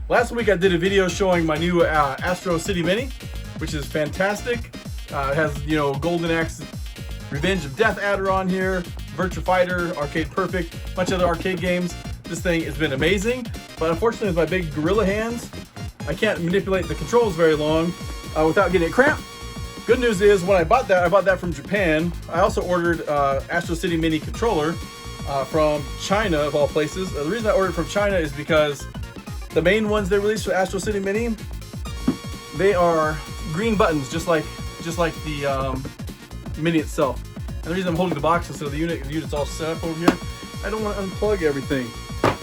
Last week I did a video showing my new Astro City Mini, which is fantastic. It has, you know, Golden Axe Revenge of Death Adder on here, Virtua Fighter, Arcade Perfect, a bunch of other arcade games. This thing has been amazing, but unfortunately with my big gorilla hands, I can't manipulate the controls very long without getting a cramp. Good news is when I bought that from Japan. I also ordered Astro City Mini controller from China, of all places. The reason I ordered from China is because the main ones they released for Astro City Mini, they are green buttons, just like the Mini itself. And the reason I'm holding the box instead of the unit's all set up over here. I don't want to unplug everything.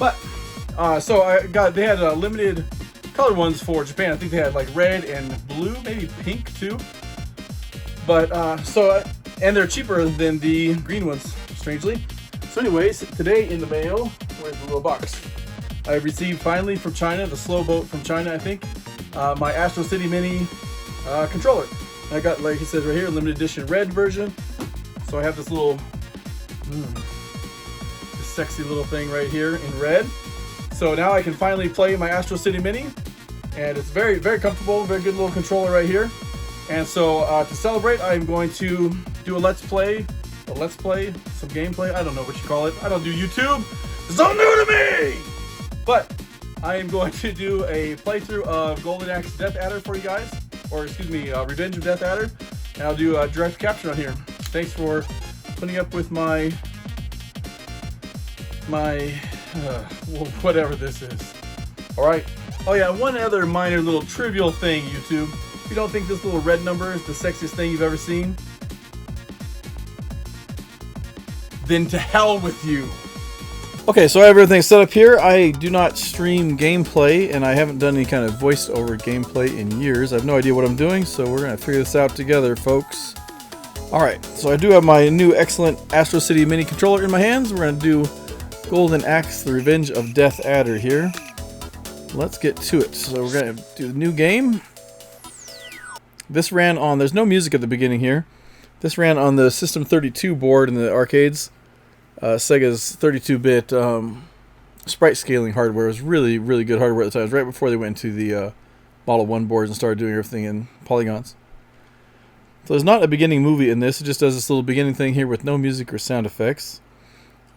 But so they had limited color ones for Japan. I think they had like red and blue, maybe pink too. But and they're cheaper than the green ones, strangely. So anyways, today in the mail, where's the little box? I received finally from China, the slow boat from China, I think, my Astro City Mini controller. I got, like it says right here, limited edition red version. So I have this little, this sexy little thing right here in red. So now I can finally play my Astro City Mini, and it's very, very comfortable, very good little controller right here. And so to celebrate, I'm going to do a let's play, some gameplay. I don't know what you call it. I don't do YouTube. It's so new to me. But I am going to do a playthrough of Golden Axe Death Adder for you guys, or excuse me, Revenge of Death Adder. And I'll do a direct capture on here. Thanks for putting up with my whatever this is. All right. Oh yeah, one other minor little trivial thing, YouTube. If you don't think this little red number is the sexiest thing you've ever seen, then to hell with you. Okay, so I have everything set up here. I do not stream gameplay, and I haven't done any kind of voiced over gameplay in years. I have no idea what I'm doing, so we're going to figure this out together, folks. Alright, so I do have my new excellent Astro City Mini controller in my hands. We're going to do Golden Axe, the Revenge of Death Adder here. Let's get to it. So we're going to do the new game. This ran on, there's no music at the beginning here. This ran on the System 32 board in the arcades. Sega's 32-bit sprite scaling hardware. It was really, really good hardware at the time. It was right before they went into the Model 1 boards and started doing everything in polygons. So there's not a beginning movie in this. It just does this little beginning thing here with no music or sound effects.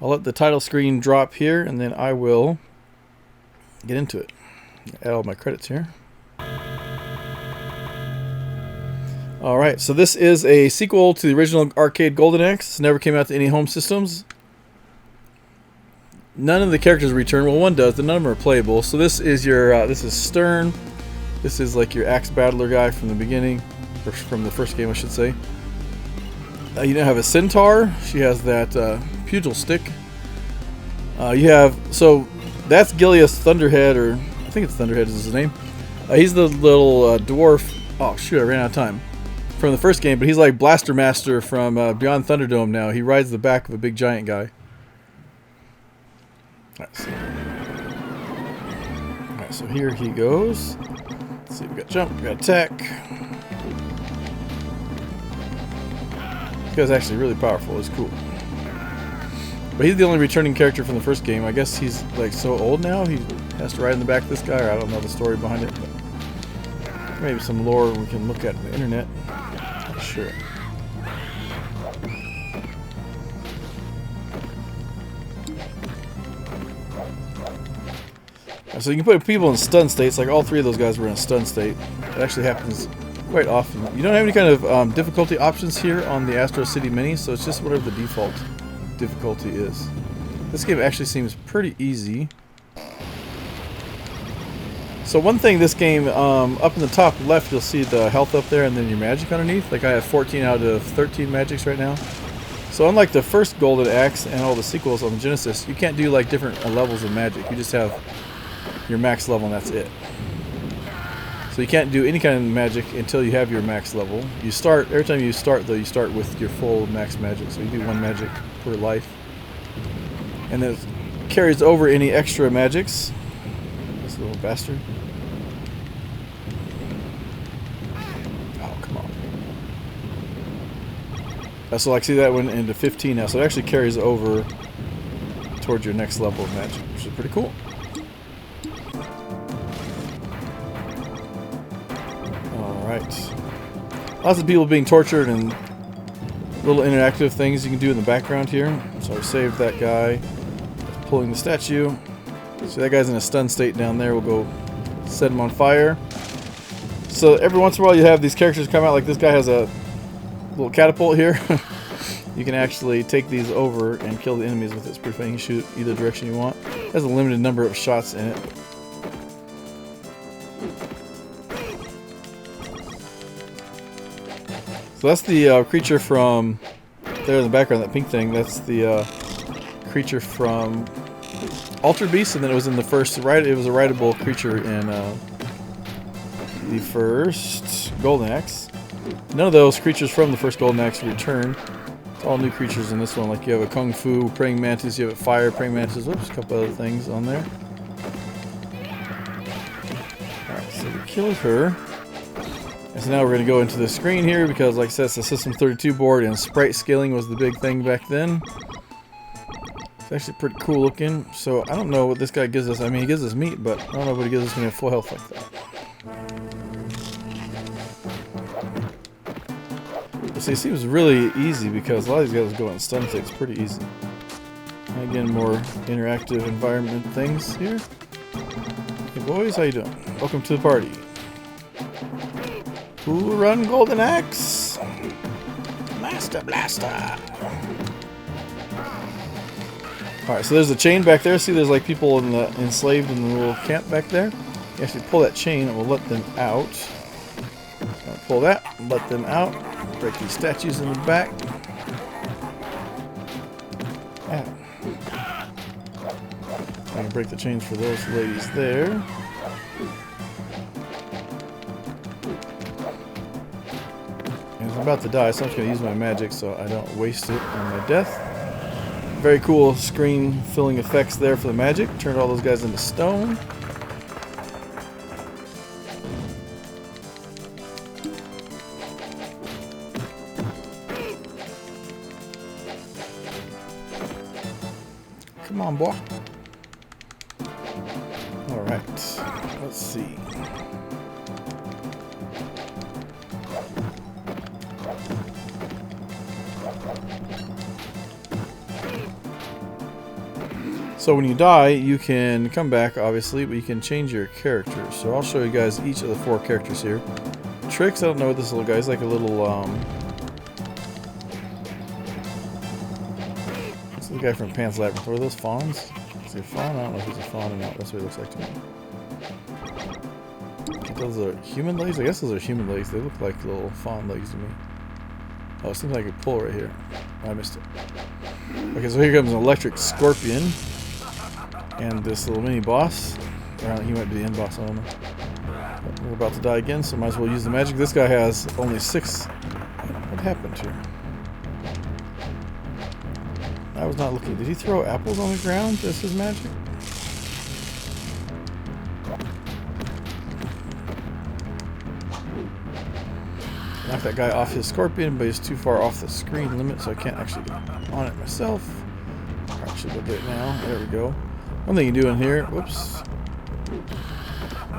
I'll let the title screen drop here, and then I will get into it. Add all my credits here. Alright, so this is a sequel to the original arcade Golden Axe. It never came out to any home systems. None of the characters return. Well, one does. None of them are playable. So this is your, this is Stern. This is like your axe battler guy from the beginning, or from the first game, I should say. You now have a centaur. She has that pugil stick. You have, so that's Gilius Thunderhead, or I think it's Thunderhead is his name. He's the little dwarf. Oh shoot, I ran out of time. From the first game, but he's like Blaster Master from Beyond Thunderdome now. He rides the back of a big giant guy. Alright, so here he goes. Let's see, we got jump, we got attack. This guy's actually really powerful, it's cool. But he's the only returning character from the first game. I guess he's like so old now, he has to ride in the back of this guy, or I don't know the story behind it. But maybe some lore we can look at on the internet. Sure. So you can put people in stun states, like all three of those guys were in a stun state. It actually happens quite often. You don't have any kind of difficulty options here on the Astro City Mini, so it's just whatever the default difficulty is. This game actually seems pretty easy. So one thing, this game, up in the top left, you'll see the health up there and then your magic underneath. Like I have 14 out of 13 magics right now. So unlike the first Golden Axe and all the sequels on the Genesis, you can't do like different levels of magic. You just have your max level and that's it. So you can't do any kind of magic until you have your max level. You start, every time you start though, you start with your full max magic. So you do one magic per life. And then it carries over any extra magics. This little bastard. Oh, come on. So like see that went into 15 now. So it actually carries over towards your next level of magic, which is pretty cool. Alright. Lots of people being tortured and little interactive things you can do in the background here. So I saved that guy. Pulling the statue. So that guy's in a stun state down there. We'll go set him on fire. So every once in a while you have these characters come out, like this guy has a little catapult here. You can actually take these over and kill the enemies with it. It's pretty funny. You can shoot either direction you want. It has a limited number of shots in it. So that's the creature from there in the background, that pink thing. That's the creature from Altered Beast, and then it was in the first ride. It was a rideable creature in the first Golden Axe. None of those creatures from the first Golden Axe return. It's all new creatures in this one. Like you have a Kung Fu praying mantis, you have a fire praying mantis. Whoops, a couple other things on there. Alright, so we killed her. And so now we're going to go into the screen here because, like I said, it's a System 32 board and sprite scaling was the big thing back then. It's actually pretty cool looking. So I don't know what this guy gives us. I mean, he gives us meat, but I don't know what he gives us when we have full health like that. But see, it seems really easy because a lot of these guys go in stun states pretty easy. And again, more interactive environment things here. Hey boys, how you doing? Welcome to the party. Who run Golden Axe? Master Blaster. Alright, so there's a chain back there. See, there's like people in the enslaved in the little camp back there. You actually pull that chain and we'll let them out. Pull that, let them out. Break these statues in the back. Ow. I can break the chains for those ladies there. And I'm about to die, so I'm just going to use my magic so I don't waste it on my death. Very cool screen filling effects there for the magic. Turned all those guys into stone. Come on, boy. Alright. Let's see. So when you die, you can come back, obviously, but you can change your character. So I'll show you guys each of the 4 characters here. Tricks, I don't know what this little guy is. Like a little, This is the guy from Pan's Labyrinth. What are those fawns? Is he a fawn? I don't know if he's a fawn or not. That's what he looks like to me. Those are human legs? I guess those are human legs. They look like little fawn legs to me. Oh, it seems like a pull right here. I missed it. Okay, so here comes an electric scorpion. And this little mini boss. Or he might be the end boss, I don't know. But we're about to die again, so might as well use the magic. This guy has only 6. What happened here? I was not looking. Did he throw apples on the ground? This is magic? Knock that guy off his scorpion, but he's too far off the screen limit, so I can't actually get on it myself. I should go do it now. There we go. One thing you do in here, whoops,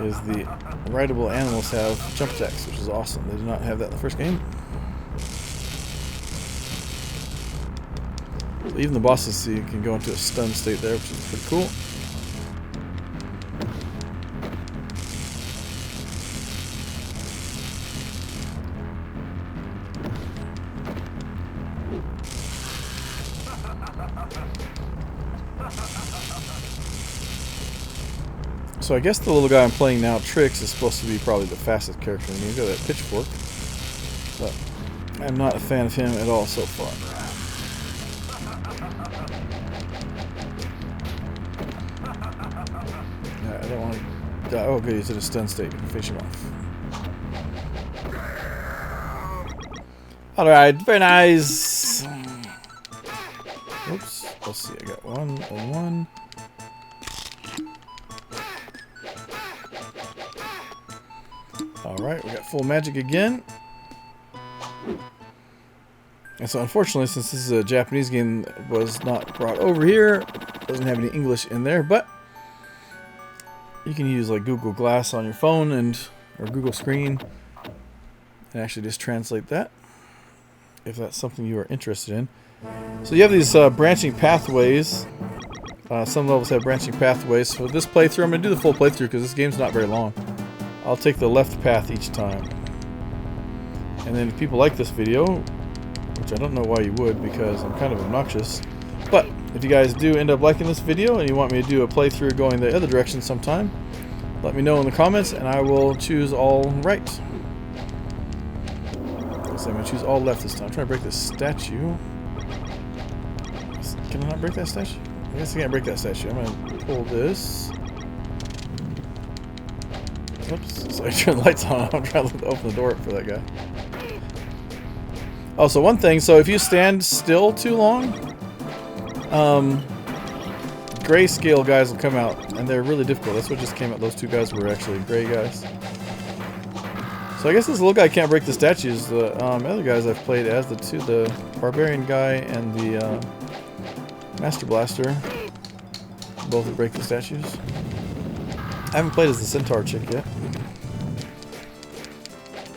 is the rideable animals have jump attacks, which is awesome. They did not have that in the first game. Even the bosses, see, you can go into a stun state there, which is pretty cool. So I guess the little guy I'm playing now, Trix, is supposed to be probably the fastest character in the game. Got that pitchfork, but I'm not a fan of him at all so far. I don't want to die. Oh, good, he's in a stun state. Finish him off. Alright, very nice. Oops. Let's see, I got 1 and 1. Alright, we got full magic again. And so unfortunately, since this is a Japanese game that was not brought over here, it doesn't have any English in there, but you can use like Google Glass on your phone or Google Screen and actually just translate that, if that's something you are interested in. So you have these branching pathways. Some levels have branching pathways. For this playthrough, I'm going to do the full playthrough because this game's not very long. I'll take the left path each time. And then if people like this video, which I don't know why you would because I'm kind of obnoxious, but if you guys do end up liking this video and you want me to do a playthrough going the other direction sometime, let me know in the comments and I will choose all right. So I'm going to choose all left this time. I'm trying to break this statue. Can I not break that statue? I guess I can't break that statue. I'm going to pull this. Oops. So I turn the lights on. I'm trying to open the door for that guy. Oh, so one thing. So if you stand still too long, grayscale guys will come out, and they're really difficult. That's what just came out. Those two guys were actually gray guys. So I guess this little guy can't break the statues. The other guys I've played as, the barbarian guy and the master blaster, both will break the statues. I haven't played as the centaur chick yet.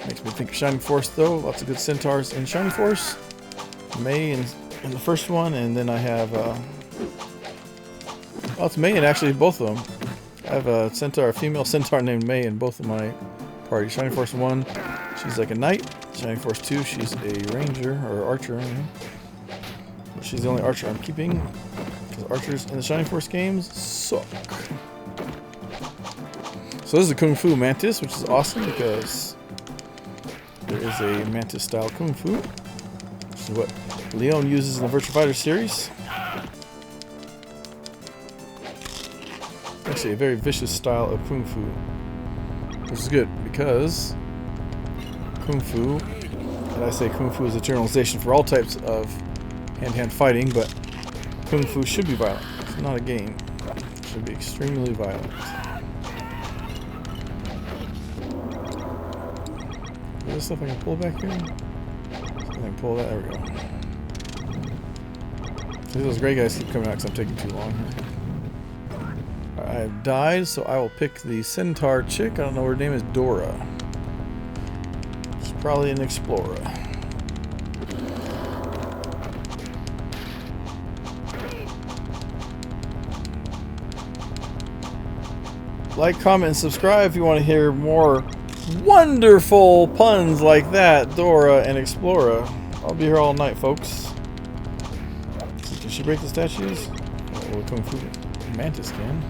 Makes me think of Shining Force though. Lots of good centaurs in Shining Force. May in the first one, and then I have oh, it's May in actually both of them. I have a centaur, a female centaur named May in both of my parties. Shining Force 1, she's like a knight. Shining Force 2, she's a ranger or archer. But she's the only archer I'm keeping because archers in the Shining Force games suck. So this is a Kung Fu Mantis, which is awesome because there is a Mantis style Kung Fu, which is what Leon uses in the Virtua Fighter series. Actually a very vicious style of Kung Fu, which is good because Kung Fu, and I say Kung Fu is a generalization for all types of hand-to-hand fighting, but Kung Fu should be violent. It's not a game. It should be extremely violent. Is there stuff I can pull back here? I can pull that. There we go. See, those gray guys keep coming out because I'm taking too long here. Alright, I've died, so I will pick the centaur chick. I don't know, her name is Dora. She's probably an explorer. Like, comment, and subscribe if you want to hear more wonderful puns like that, Dora and Explorer. I'll be here all night, folks. Can she break the statues? Oh, well, Kung Fu Mantis can.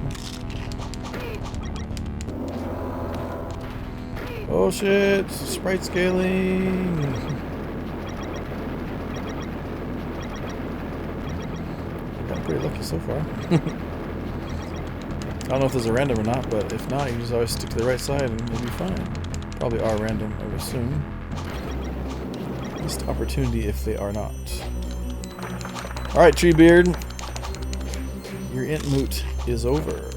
Oh shit! Sprite scaling. Got pretty lucky so far. I don't know if there's a random or not, but if not, you just always stick to the right side and you'll be fine. Probably are random, I would assume. Missed opportunity if they are not. Alright, Treebeard. Your int moot is over.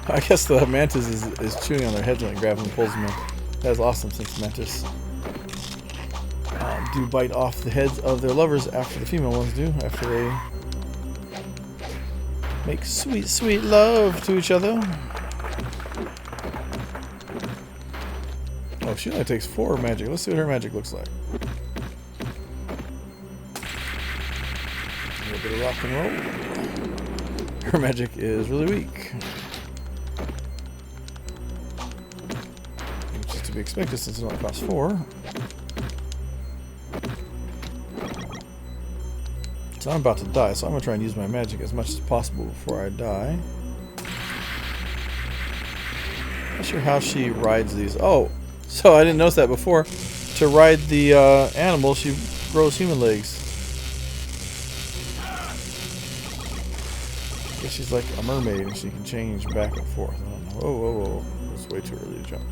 I guess the mantis is chewing on their heads when it grabs them and pulls them in. That's awesome since mantis do bite off the heads of their lovers after the female ones do, after they make sweet, sweet love to each other. Oh, she only takes 4 magic. Let's see what her magic looks like. A little bit of rock and roll. Her magic is really weak. Which is to be expected since it only costs 4. So I'm about to die, so I'm going to try and use my magic as much as possible before I die. Not sure how she rides these. Oh, so I didn't notice that before. To ride the animal, she grows human legs. I guess she's like a mermaid and she can change back and forth. I don't know. Whoa, whoa, whoa. It's way too early to jump.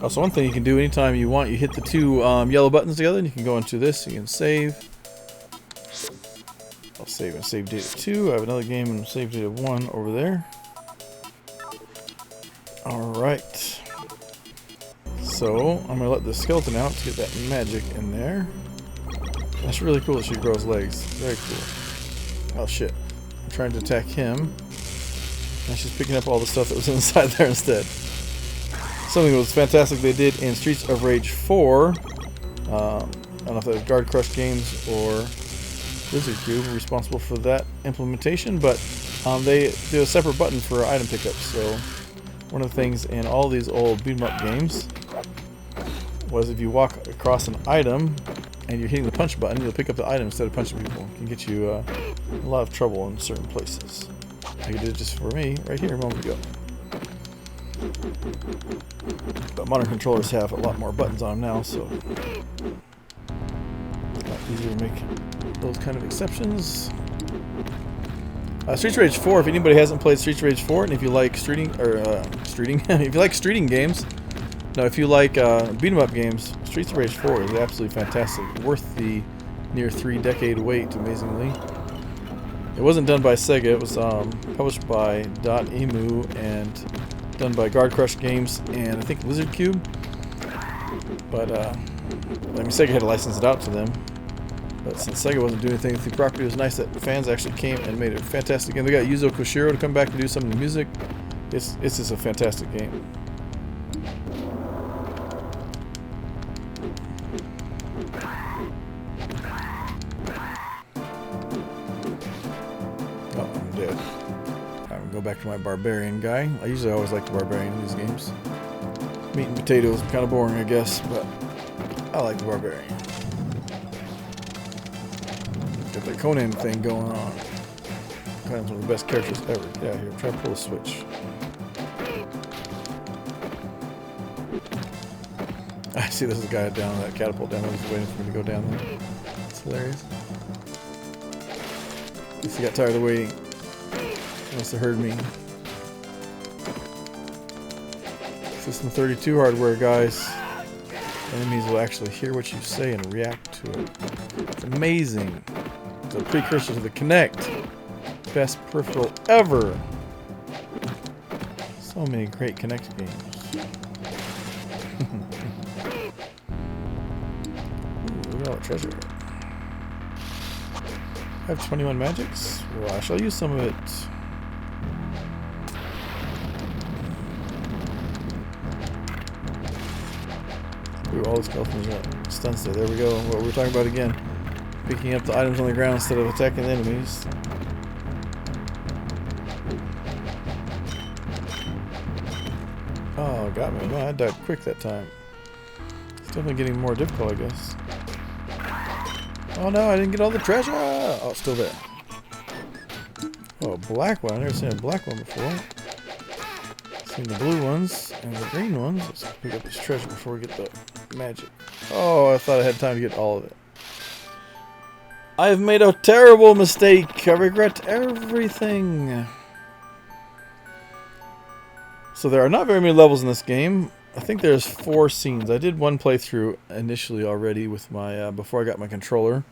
Also, one thing you can do anytime you want, you hit the 2 yellow buttons together and you can go into this, you can save. I'll save and save data 2. I have another game and save data 1 over there. Alright. So, I'm going to let the skeleton out to get that magic in there. That's really cool that she grows legs. Very cool. Oh shit. I'm trying to attack him. And she's picking up all the stuff that was inside there instead. Something that was fantastic they did in Streets of Rage 4. I don't know if that was Guard Crush Games or Lizard Cube responsible for that implementation, but they did a separate button for item pickups. So one of the things in all these old beat 'em up games was if you walk across an item and you're hitting the punch button, you'll pick up the item instead of punching people. It can get you a lot of trouble in certain places. Like it did just for me right here a moment ago. But modern controllers have a lot more buttons on them now, so it's a lot easier to make those kind of exceptions. Streets of Rage 4, if anybody hasn't played Streets of Rage 4, and if you like if you like streeting games, no, if you like beat 'em up games, Streets of Rage 4 is absolutely fantastic. Worth the near 3-decade wait, amazingly. It wasn't done by Sega, it was published by .emu and done by Guard Crush Games and I think Lizard Cube. But, I mean, Sega had to license it out to them. But since Sega wasn't doing anything with the property, it was nice that fans actually came and made it a fantastic game. They got Yuzo Koshiro to come back and do some of the music. It's just a fantastic game. Oh, I'm dead. I'm gonna go back to my barbarian guy. I usually always like the barbarian in these games. Meat and potatoes, kind of boring, I guess, but I like the barbarian. Got the Conan thing going on. Conan's one of the best characters ever. Get out of here. Try to pull a switch. I see this is a guy down that catapult down there. He's waiting for me to go down there. It's hilarious. At least he got tired of waiting. He must have heard me. System 32 hardware, guys. Enemies will actually hear what you say and react to it. It's amazing. It's a precursor to the Kinect. Best peripheral ever. So many great Kinect games. Ooh, look at all the treasure. I have 21 magics. Well, I shall use some of it. Ooh, all the skeletons got stuns there. There we go. What we were talking about again. Picking up the items on the ground instead of attacking the enemies. Oh, got me. Well, I died quick that time. It's definitely getting more difficult, I guess. Oh no, I didn't get all the treasure! Oh, it's still there. Oh, a black one. I've never seen a black one before. Seen the blue ones and the green ones. Let's pick up this treasure before we get the magic. Oh, I thought I had time to get all of it. I've made a terrible mistake. I regret everything. So there are not very many levels in this game. I think there's 4 scenes. I did one playthrough initially already with my before I got my controller. It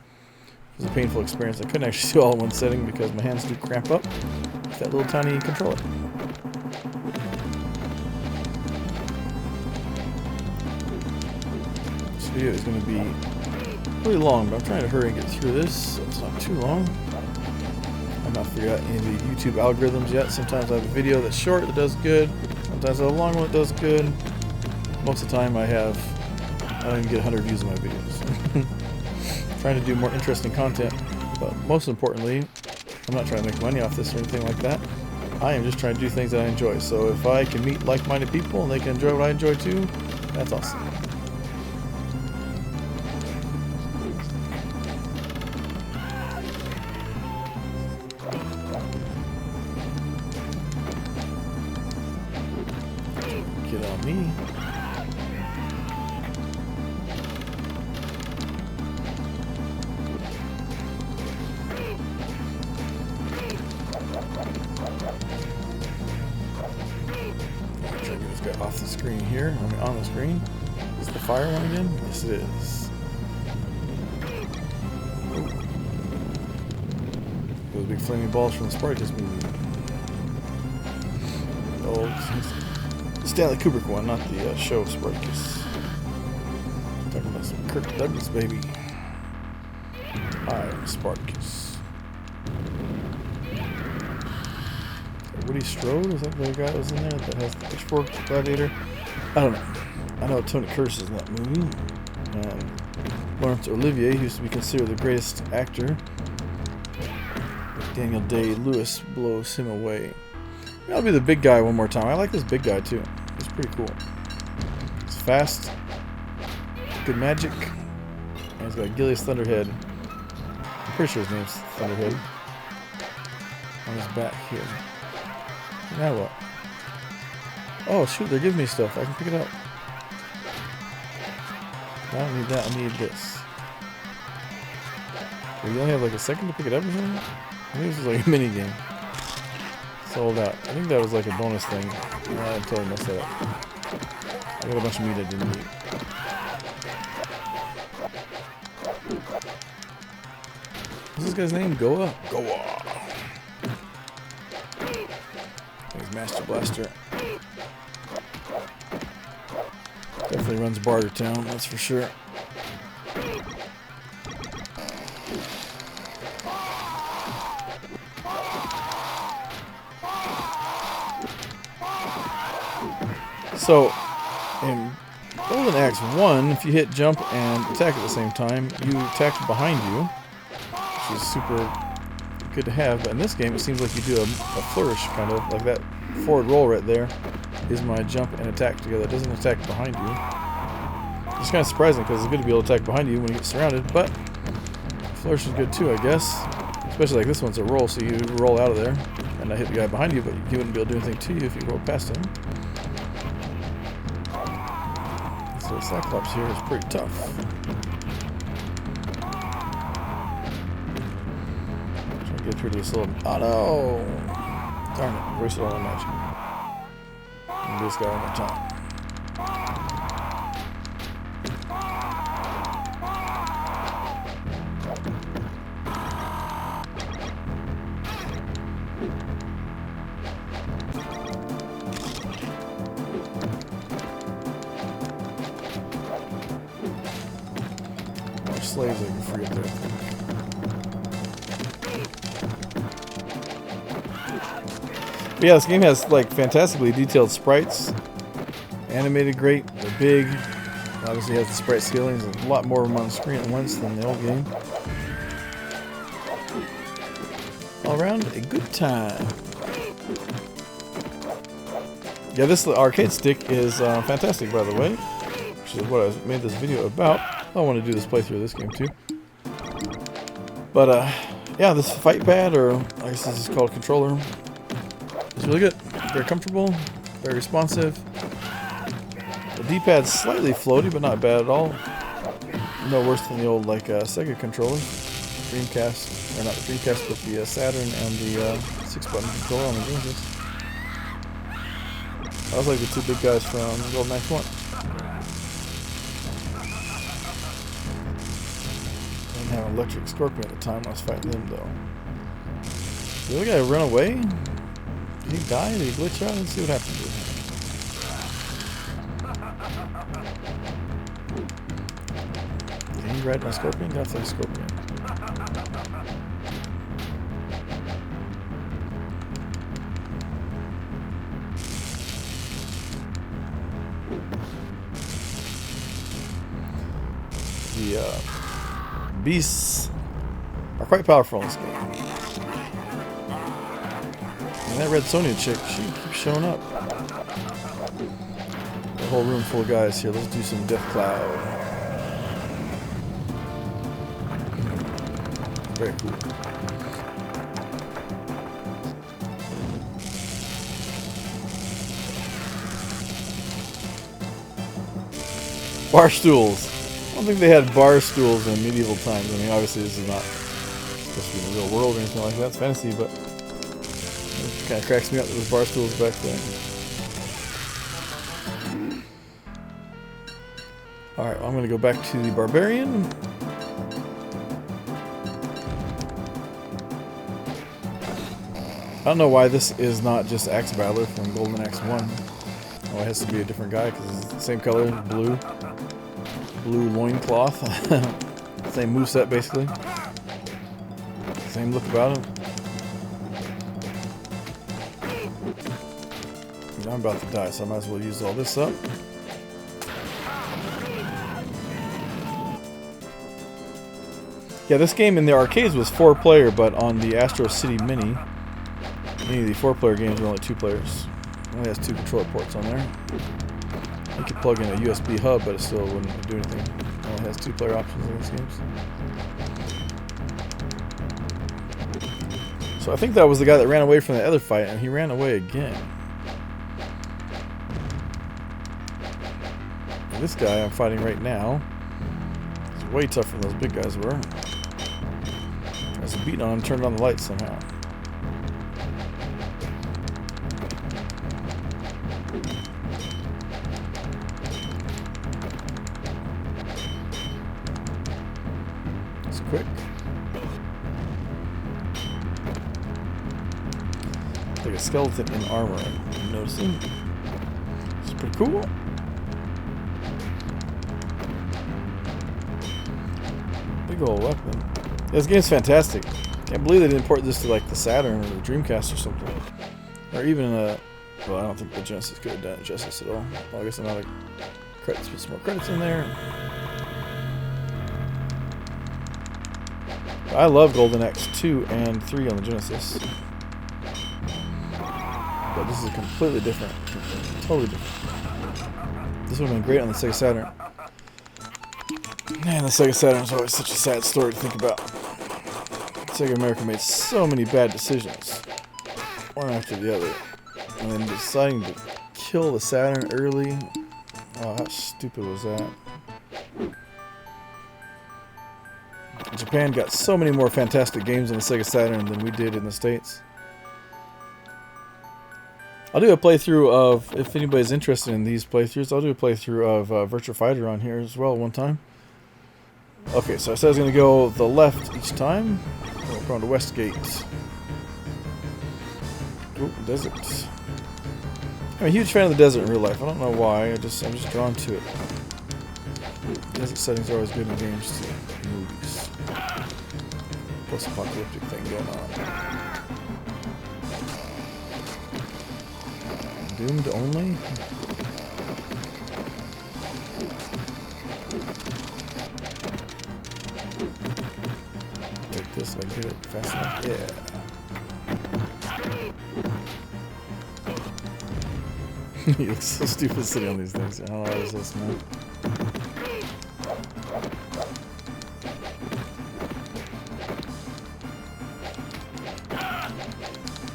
was a painful experience. I couldn't actually do all in one setting because my hands do cramp up with that little tiny controller. This video is going to be really long, but I'm trying to hurry and get through this so it's not too long. I've not figured out any of the YouTube algorithms yet. Sometimes I have a video that's short that does good. Sometimes I have a long one that does good. Most of the time I don't even get 100 views on my videos. Trying to do more interesting content, but most importantly, I'm not trying to make money off this or anything like that. I am just trying to do things that I enjoy. So if I can meet like-minded people and they can enjoy what I enjoy too, that's awesome. Get on me. Try to get this guy off the screen here. I mean, on the screen. Is the fire one again? Yes, it is. Ooh. Those big flaming balls from the Spartacus movie. Old Stanley Kubrick one, not the show of Spartacus. Talking about some Kirk Douglas, baby. I'm Spartacus. Woody Strode? Is that the guy that was in there that has the pitchfork gladiator? I don't know. I know Tony Curtis is in that movie. Laurence Olivier used to be considered the greatest actor. Daniel Day-Lewis blows him away. Maybe I'll be the big guy one more time. I like this big guy too. He's pretty cool. He's fast. Good magic. And he's got Gilius Thunderhead. I'm pretty sure his name's Thunderhead. On his back here. Now what? Oh shoot, they're giving me stuff. I can pick it up. I don't need that, I need this. So you only have like a second to pick it up or something? I think this is like a mini game. Sold out. I think that was like a bonus thing. I totally messed that up. I got a bunch of meat I didn't need. What's this guy's name? Goa? Goa! He's Master Blaster. Definitely runs Barter Town, that's for sure. So, in Golden Axe 1, if you hit jump and attack at the same time, you attack behind you, which is super good to have. But in this game, it seems like you do a flourish, kind of, like that forward roll right there is my jump and attack together. It doesn't attack behind you. It's kind of surprising because it's good to be able to attack behind you when you get surrounded, but flourish is good too, I guess. Especially like this one's a roll, so you roll out of there, and I hit the guy behind you, but he wouldn't be able to do anything to you if you rolled past him. So Cyclops here is pretty tough. Trying to get through to this little... Oh no! Darn it, wasted all my magic. And this guy one more time. More slaves I can free up there. But yeah, this game has like fantastically detailed sprites. Animated great, they're big. Obviously has the sprite scalings, a lot more of them on the screen at once than the old game. All around, a good time. Yeah, this arcade stick is fantastic, by the way, which is what I made this video about. I want to do this playthrough of this game too. But yeah, this fight pad, or I guess this is called controller, is really good. Very comfortable, very responsive. The D-pad's slightly floaty, but not bad at all. No worse than the old like Sega controller, Dreamcast, or not the Dreamcast, but the Saturn and the 6-button controller on the Dreamcast. I was like the two big guys from Golden Axe 1. I didn't have an electric scorpion at the time when I was fighting them, though. Did the other guy run away? Did he die? Did he glitch out? Let's see what happened to him. Did he ride my scorpion? That's like a scorpion. The beasts are quite powerful in this game. And that red Sonya chick, she keeps showing up. The whole room full of guys here. Let's do some Death Cloud. Very cool. Bar stools. I don't think they had bar stools in medieval times. I mean, obviously this is not supposed to be in the real world or anything like that. It's fantasy, but it kind of cracks me up that there's bar stools back then. Alright, well, I'm going to go back to the Barbarian. I don't know why this is not just Axe Battler from Golden Axe 1. Oh, it has to be a different guy because it's the same color, blue loincloth. Same moveset basically. Same look about him. And I'm about to die, so I might as well use all this up. Yeah, this game in the arcades was 4-player, but on the Astro City Mini, any of the 4-player games are only 2 players. It only has 2 controller ports on there. You could plug in a USB hub, but it still wouldn't do anything. It only has 2-player options in these games. So I think that was the guy that ran away from the other fight, and he ran away again. And this guy I'm fighting right now is way tougher than those big guys were. I was beating on him, turned on the lights somehow. It's quick. Like a skeleton in armor, I'm noticing. It's pretty cool. Big old weapon. This game's fantastic. Can't believe they didn't port this to like the Saturn or the Dreamcast or something. Or even well, I don't think the Genesis could have done it justice at all. Well, I guess I'm out of credits, put some more credits in there. I love Golden Axe 2 and 3 on the Genesis. But this is completely different. Totally different. This would have been great on the Sega Saturn. Man, the Sega Saturn is always such a sad story to think about. Sega America made so many bad decisions, one after the other, and then deciding to kill the Saturn early. Oh, how stupid was that? Japan got so many more fantastic games on the Sega Saturn than we did in the States. I'll do a playthrough of, if anybody's interested in these playthroughs, I'll do a playthrough of Virtua Fighter on here as well one time. Okay, so I said I was going to go the left each time. We're going to Westgate. Oh, desert. I'm a huge fan of the desert in real life. I don't know why. I'm just drawn to it. Desert settings are always good in games too. Movies. Post-apocalyptic thing going on. Doomed only? Like this, like get it fast enough. Yeah. He looks so stupid sitting on these things. I don't know what is this, man.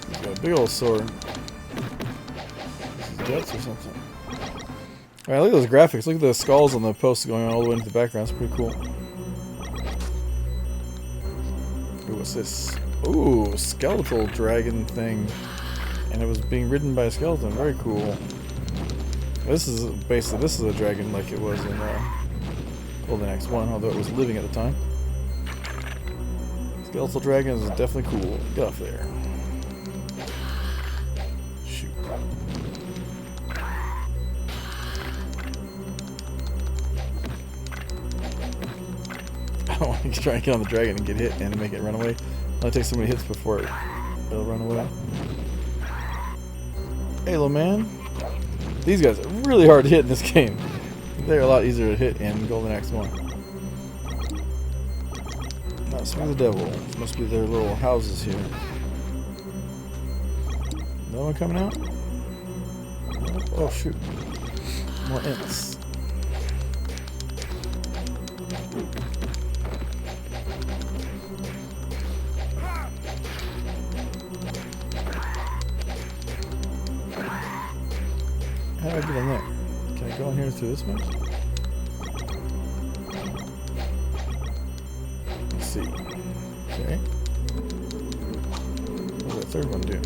He's got a big old sword. Guts or something. Alright, look at those graphics. Look at the skulls on the posts going all the way into the background. It's pretty cool. Ooh, what's this? Ooh, skeletal dragon thing. And it was being ridden by a skeleton. Very cool. This is basically, this is a dragon like it was in Golden Axe 1, although it was living at the time. Skeletal dragon is definitely cool. Get off there. Shoot. I don't want to try and get on the dragon and get hit and make it run away. It'll take so many hits before it'll run away. Halo, man. These guys are really hard to hit in this game. They're a lot easier to hit in Golden Axe 1. Not Smooth the Devil. This must be their little houses here. No one coming out? Oh, shoot. More imps. How do I get in there? Can I go in here through this one? Let's see. Okay. What does that third one do?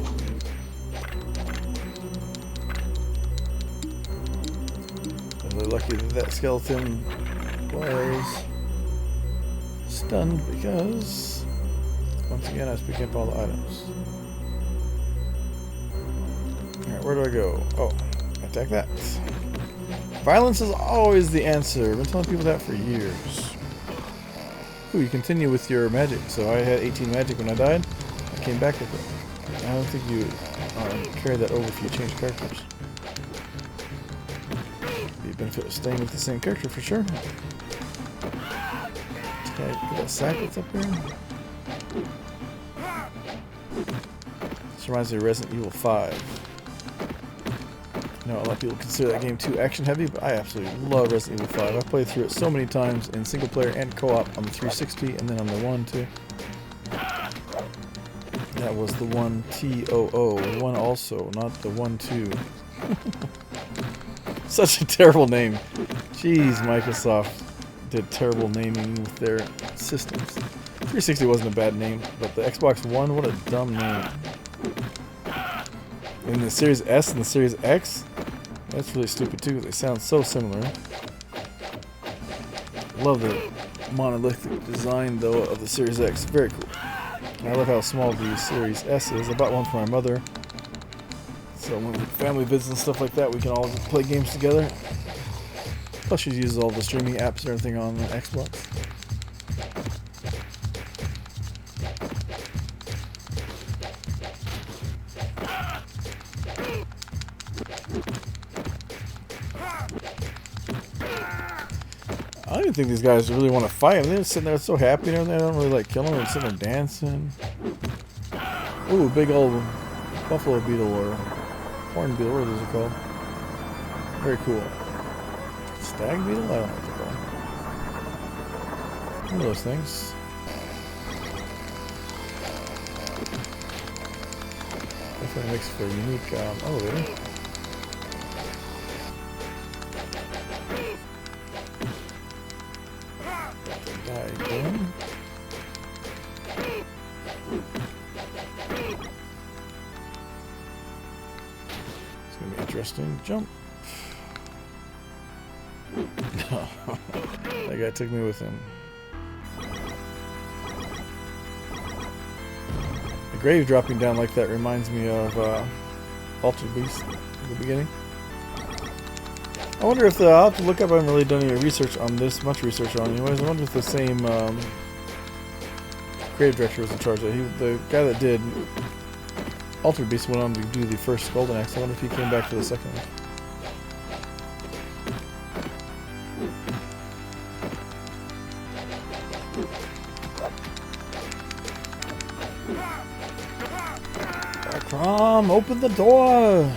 I'm really lucky that that skeleton was stunned because, once again, I was picking up all the items. Alright, where do I go? Oh. Attack that. Violence is always the answer. I've been telling people that for years. Ooh, you continue with your magic. So I had 18 magic when I died. I came back with it. I don't think you carry that over if you change characters. Be a benefit of staying with the same character for sure. Okay, get that sack that's up here. This reminds me of Resident Evil 5. I know a lot of people consider that game too action heavy, but I absolutely love Resident Evil 5. I've played through it so many times in single player and co-op on the 360 and then on the 1 too. That was the 1TOO, one also, not the 1-2. Such a terrible name. Jeez, Microsoft did terrible naming with their systems. 360 wasn't a bad name, but the Xbox One, what a dumb name. And the Series S and the Series X, that's really stupid too. They sound so similar. Love the monolithic design though of the Series X. Very cool. And I love how small the Series S is. I bought one for my mother. So when we family visits and stuff like that, we can all play games together. Plus she uses all the streaming apps and everything on the Xbox. I don't even think these guys really want to fight. They're just sitting there so happy and everything. They don't really like killing them. They're sitting there dancing. Ooh, big old buffalo beetle or horn beetle, what are those called? Very cool. Stag beetle? I don't know what they're called. One of those things. Definitely makes for a unique elevator. Again. It's gonna be interesting. Jump. That guy took me with him. The grave dropping down like that reminds me of Altered Beast at the beginning. I wonder if I'll have to look up. I haven't really done any research on this, much research on it anyways. I wonder if the same creative director was in charge of it. The guy that did Altered Beast went on to do the first Golden Axe. I wonder if he came back for the second one. Crom, open the door!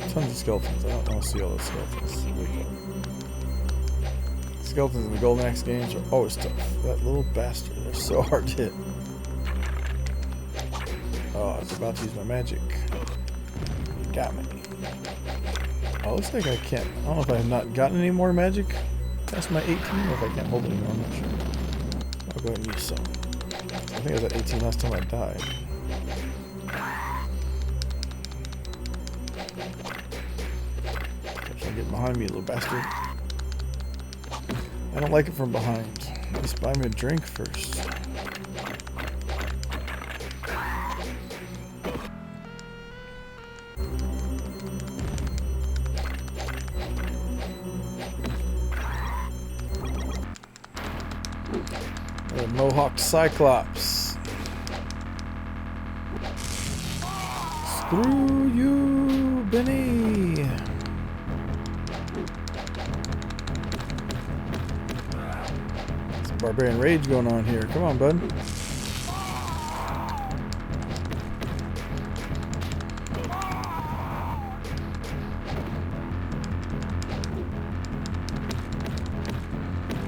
Tons of skeletons. I don't want to see all those skeletons. Skeletons in the Golden Axe games are always tough. That little bastard. They're so hard to hit. Oh, I was about to use my magic. You got me. Oh, looks like I can't. I don't know if I have not gotten any more magic past my 18 or if I can't hold it anymore. I'm not sure. I'll go ahead and use some. I think I was at 18 last time I died. Get behind me, little bastard. I don't like it from behind. Just buy me a drink first. The Mohawk Cyclops. Screw you, Benny. Barbarian rage going on here. Come on, bud.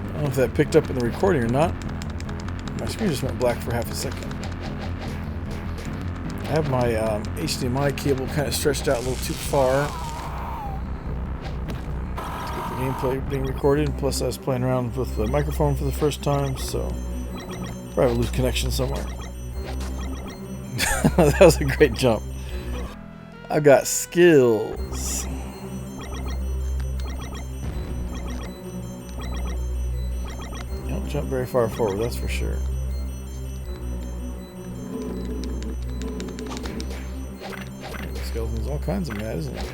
I don't know if that picked up in the recording or not. My screen just went black for half a second. I have my HDMI cable kind of stretched out a little too far. Gameplay being recorded, plus I was playing around with the microphone for the first time, so probably lose connection somewhere. That was a great jump. I've got skills. You don't jump very far forward, that's for sure. Skeleton's all kinds of mad, isn't it?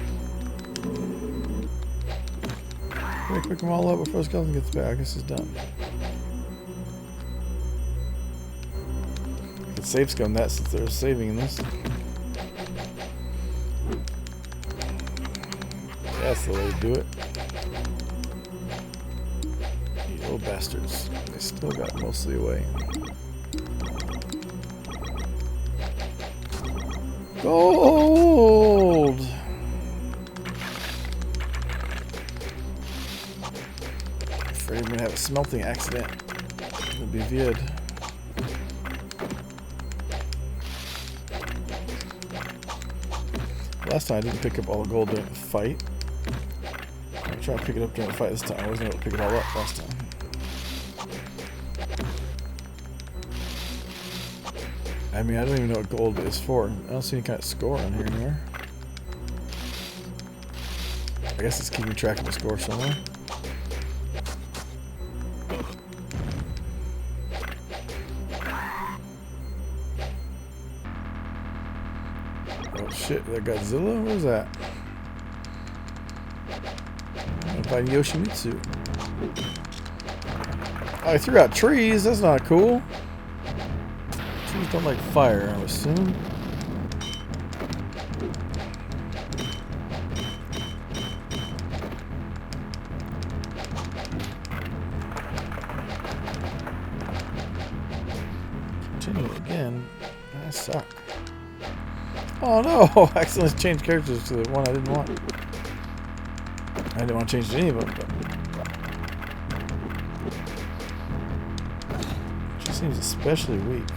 Quick, pick them all up before the skeleton gets back. This is done. I could save scum that since they're saving in this. That's the way to do it. You little bastards. They still got mostly away. Gold! I'm afraid I'm gonna have a smelting accident. It'll be vid. Last time I didn't pick up all the gold during the fight. I'm trying to pick it up during the fight this time. I wasn't able to pick it all up last time. I mean, I don't even know what gold is for. I don't see any kind of score on here anywhere. I guess it's keeping track of the score somewhere. Oh shit, is that Godzilla? What is that? I'm fighting Yoshimitsu. Oh, I threw out trees. That's not cool. Trees don't like fire, I would assume. Continue again. I suck. Oh no! I accidentally changed characters to the one I didn't want. I didn't want to change to any of them, but she seems especially weak.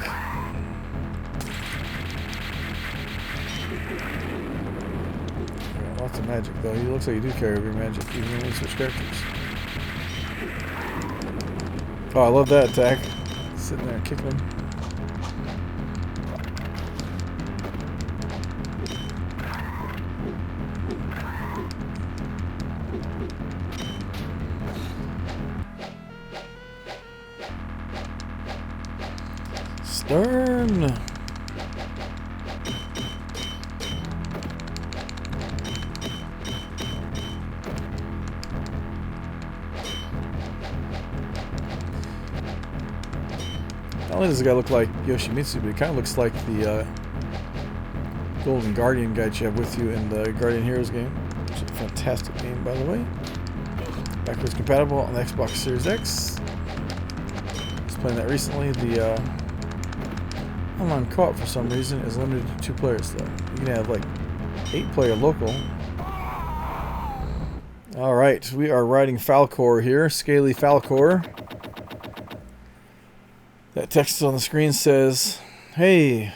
Lots of magic, though. He looks like you do carry over your magic, even when you switch characters. Oh, I love that attack. Sitting there kicking him. Stern! Not only does the guy look like Yoshimitsu, but he kind of looks like the Golden Guardian guy you have with you in the Guardian Heroes game, which is a fantastic game, by the way. Backwards compatible on the Xbox Series X. Was playing that recently. The online co-op for some reason is limited to 2 players, though. You can have like 8-player local. All right, we are riding Falcor here, Scaly Falcor. That text on the screen says, "Hey,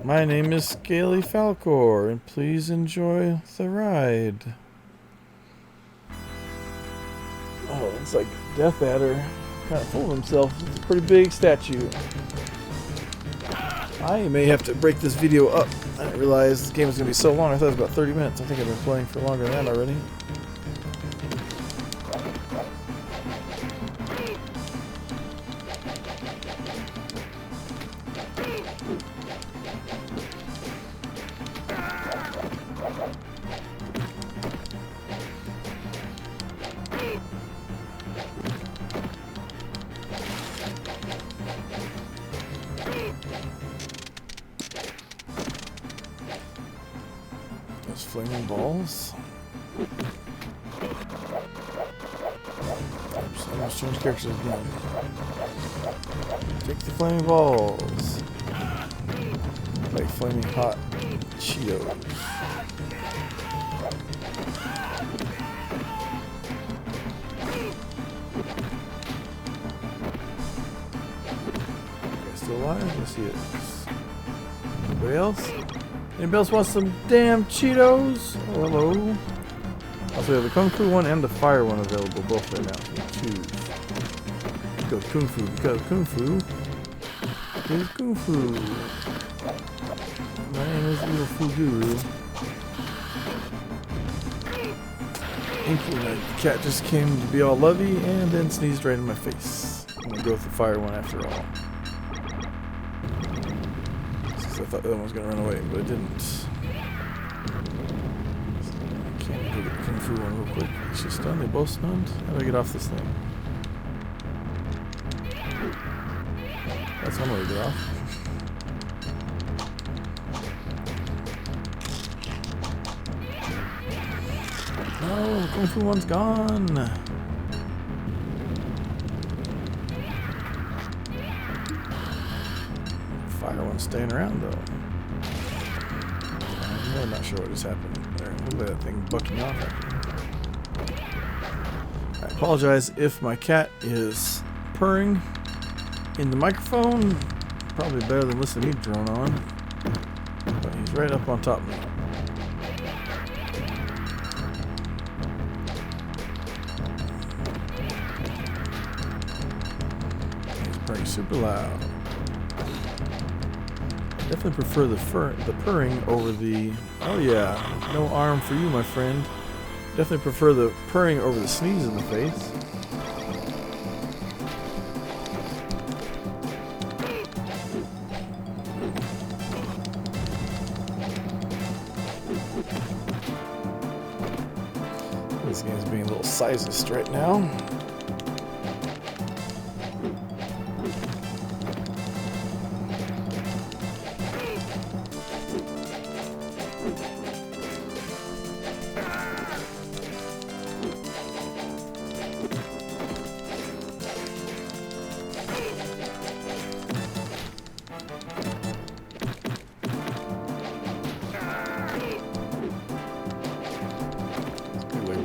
my name is Scaly Falcor, and please enjoy the ride." Oh, it's like Death Adder kind of fooled himself. It's a pretty big statue. I may have to break this video up. I didn't realize the game was going to be so long. I thought it was about 30 minutes. I think I've been playing for longer than that already. Those flaming balls. Oops, I must change characters again. Take the flaming balls. Like flaming hot Cheetos. Still alive? Let's see it. Anybody else? Anybody else want some damn Cheetos? Oh, hello. Also, we have the Kung Fu one and the Fire one available both right now. So choose. Go Kung Fu because Kung Fu is Kung Fu. My name is Evil Fugu. The cat just came to be all lovey and then sneezed right in my face. I'm gonna go with the Fire one after all. I thought that one was going to run away, but it didn't. I can't go get Kung Fu one real quick. Is she stunned? They both stunned? How do I get off this thing? That's one way to get off. No, Kung Fu one's gone. Fire one's staying around though. I'm not sure what just happened there. Look at that thing bucking off. I apologize if my cat is purring in the microphone. Probably better than listening to me drone on. But he's right up on top of me. He's purring super loud. Definitely prefer the purring over the... Oh yeah, no arm for you, my friend. Definitely prefer the purring over the sneeze in the face. This game's being a little sizist right now.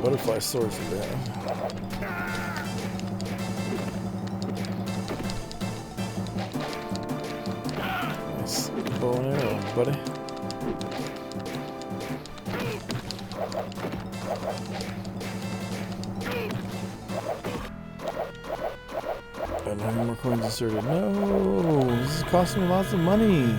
Butterfly swords are down. Nice bow and arrow, buddy. And how many more coins inserted? No, this is costing me lots of money.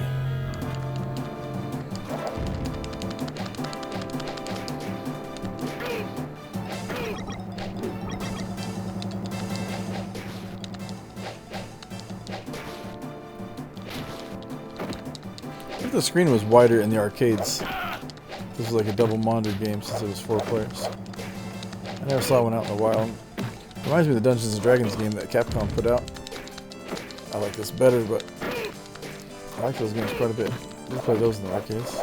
The screen was wider in the arcades. This was like a double monitor game since it was 4 players. I never saw one out in the wild. Reminds me of the Dungeons and Dragons game that Capcom put out. I like this better, but I like those games quite a bit. We play those in the arcades.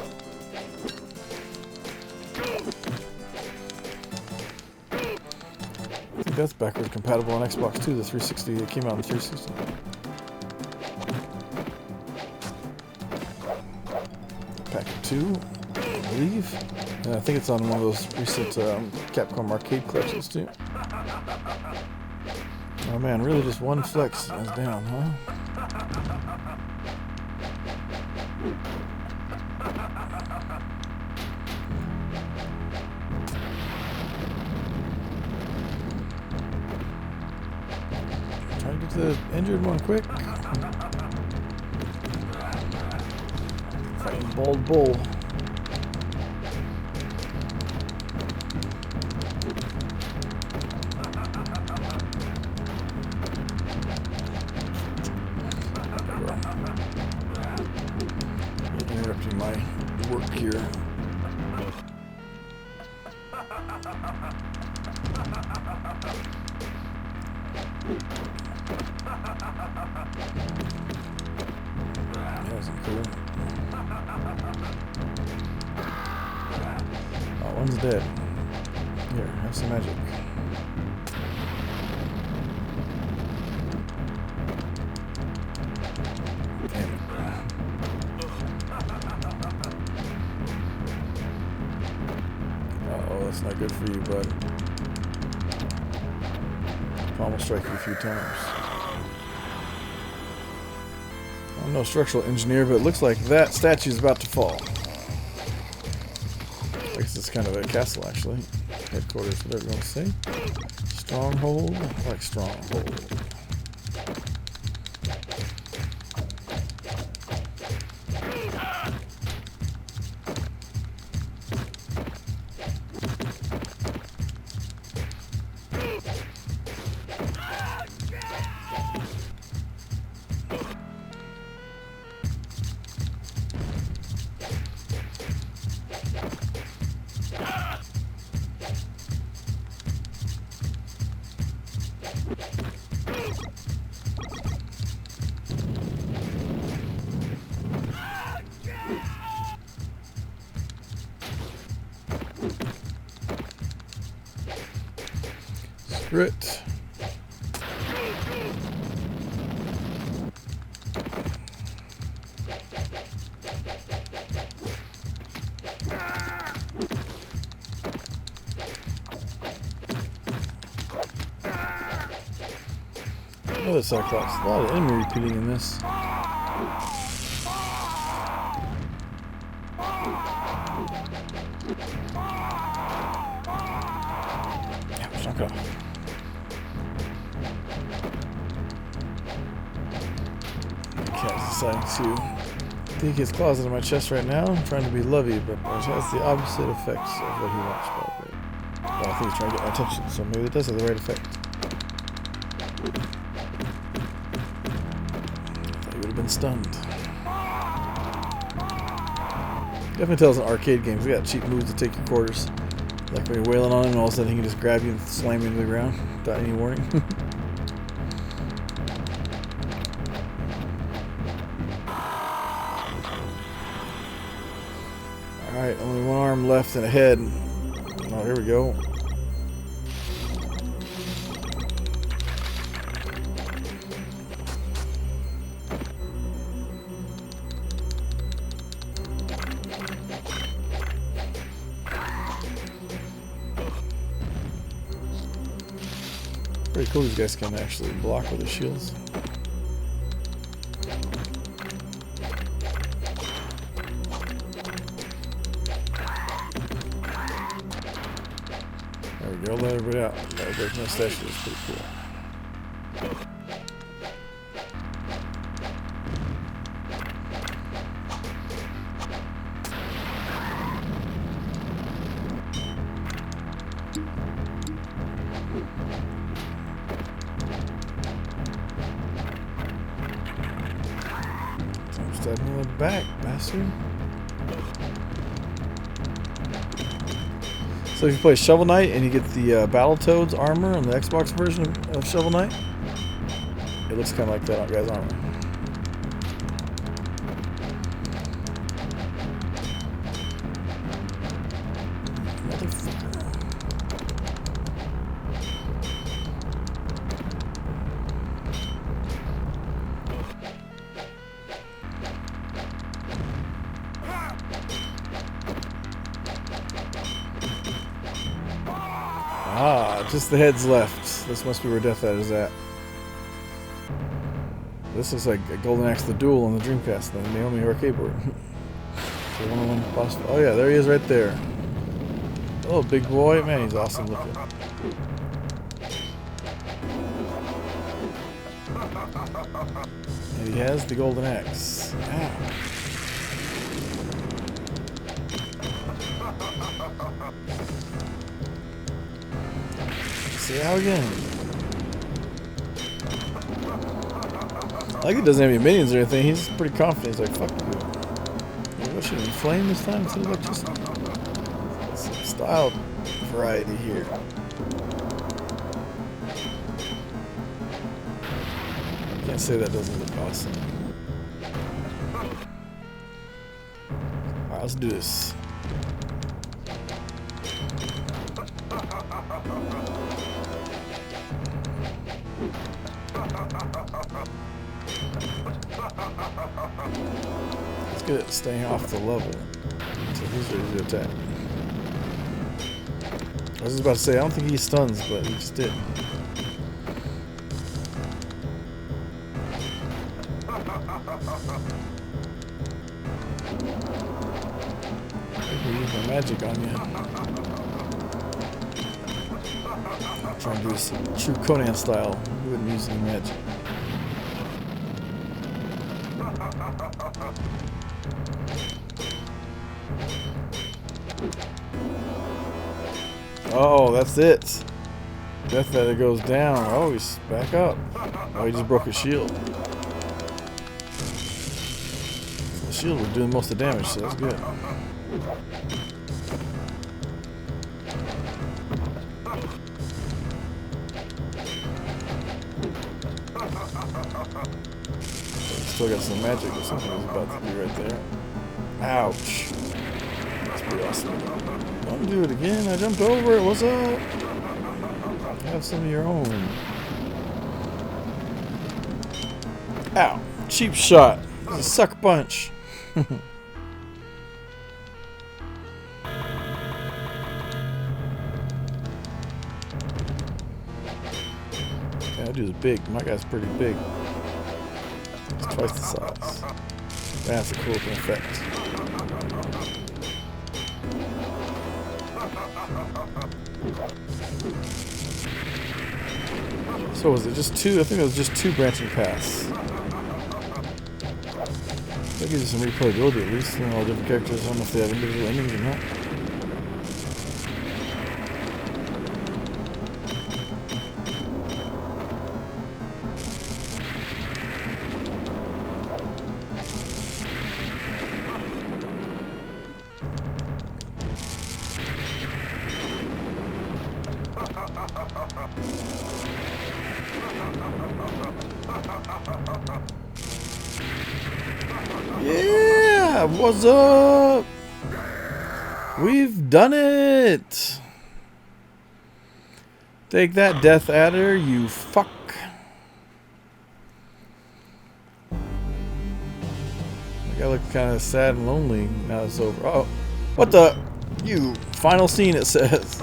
I think that's backward compatible on Xbox too. The 360, it came out on the 360. Pack of 2, I believe. And I think it's on one of those recent Capcom arcade collections too. Oh man, really just one flex is down, huh? Try to get to the injured one quick. Fighting Bald Bull. Interrupting my work here. That wasn't cool. Oh, one's dead. Here, have some magic. Damn it. Uh-oh, that's not good for you, bud. Palm will strike you a few times. I'm no structural engineer, but it looks like that statue is about to fall. I guess it's kind of a castle, actually. Headquarters, whatever you want to say. Stronghold? I like stronghold. Screw it. Another Cyclops. A lot of enemy repeating in this. Yeah, knock it off. The cat's deciding to dig his claws into my chest right now. I'm trying to be lovey, but it has the opposite effects of what he wants, probably. Well, I think he's trying to get my attention, so maybe it does have the right effect. Been stunned. Definitely tells an arcade game. We got cheap moves to take your quarters. Like when you're wailing on him and all of a sudden he can just grab you and slam you into the ground without any warning. Alright, only one arm left and a head. Oh, here we go. Pretty cool, these guys can actually block with their shields. There we go, let everybody out. Let everybody's mustache is pretty cool. Stab me in the back, bastard. So if you play Shovel Knight and you get the Battletoads armor on the Xbox version of Shovel Knight, it looks kind of like that guy's armor. Motherfucker. Ah, just the heads left. This must be where Death Adder is at. This looks like a Golden Axe the Duel on the Dreamcast, the Naomi arcade board. So one boss. Oh yeah, there he is right there. Oh, big boy. Man, he's awesome looking. And he has the Golden Axe. Ow. See how again. Like he doesn't have any minions or anything. He's pretty confident. He's like, fuck you. What should we flame this time instead of electricity? Some style variety here. Can't say that doesn't look awesome. Alright, let's do this. Let's get it staying off the level until he's ready to attack. I was just about to say, I don't think he stuns, but he just did. Maybe use my magic on you. I'm trying to do this true Conan style. We wouldn't use any magic. Oh, that's it. Death Adder goes down. Oh, he's back up. Oh, he just broke his shield. The shield was doing most of the damage, so that's good. Still got some magic or something was about to do right there. Ouch. That's pretty awesome. Don't do it again. I jumped over it. What's up? Have some of your own. Ow. Cheap shot. This is a sucker punch. That dude's big. My guy's pretty big. It's twice the size. That's a cool looking effect. So was it just two? I think it was just two branching paths. That gives you some replayability at least. You know, all different characters. I don't know if they have individual endings or not. Yeah, what's up? We've done it. Take that, Death Adder, you fuck. I look kind of sad and lonely now it's over. Oh, what the? You final scene, it says.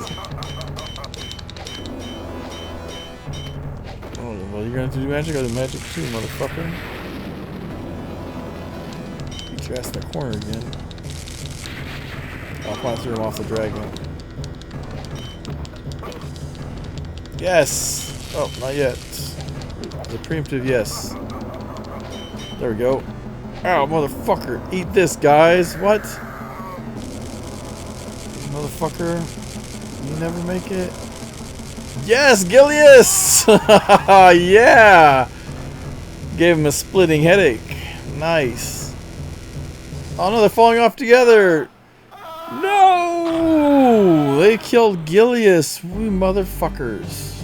Oh, well, you're gonna have to do magic? I'll do magic too, motherfucker. Beat your ass in the corner again. I'll probably throw him off the dragon. Yes! Oh, not yet. The preemptive yes. There we go. Ow, motherfucker. Eat this, guys. What? Motherfucker. You never make it. Yes, Gilius! Yeah! Gave him a splitting headache. Nice. Oh no, they're falling off together. No! They killed Gilius. We motherfuckers.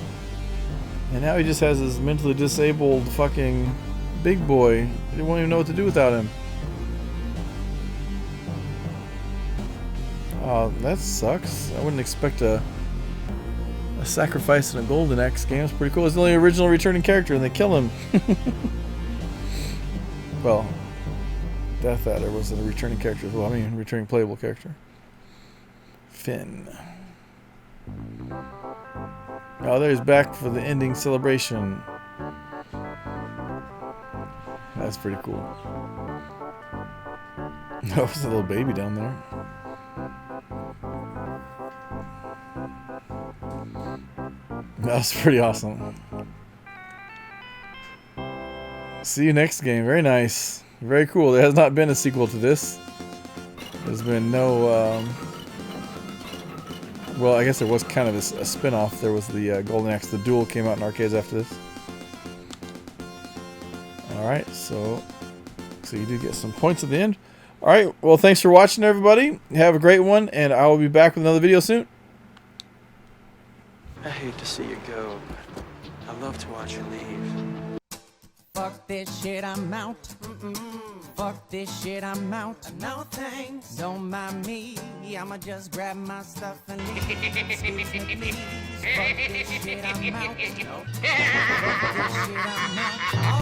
And now he just has this mentally disabled fucking big boy. They won't even know what to do without him. Oh, that sucks. I wouldn't expect a sacrifice in a Golden Axe game. It's pretty cool. It's the only original returning character and they kill him. Well, Death Adder wasn't a returning character as well. I mean, returning playable character. Finn. Oh, there he's back for the ending celebration. That's pretty cool. Oh, there's a little baby down there. That's pretty awesome. See you next game. Very nice. Very cool. There has not been a sequel to this. There's been no... well, I guess there was kind of a spin-off. There was the Golden Axe. The Duel came out in arcades after this. Alright, so you do get some points at the end. Alright, well, thanks for watching, everybody. Have a great one, and I will be back with another video soon. I hate to see you go, but I love to watch you leave. Fuck this shit, I'm out. Fuck this shit, I'm out. No thanks. Don't mind me. I'ma just grab my stuff and leave. Excuse me, please. Fuck this shit, I'm out. Fuck this shit, I'm out.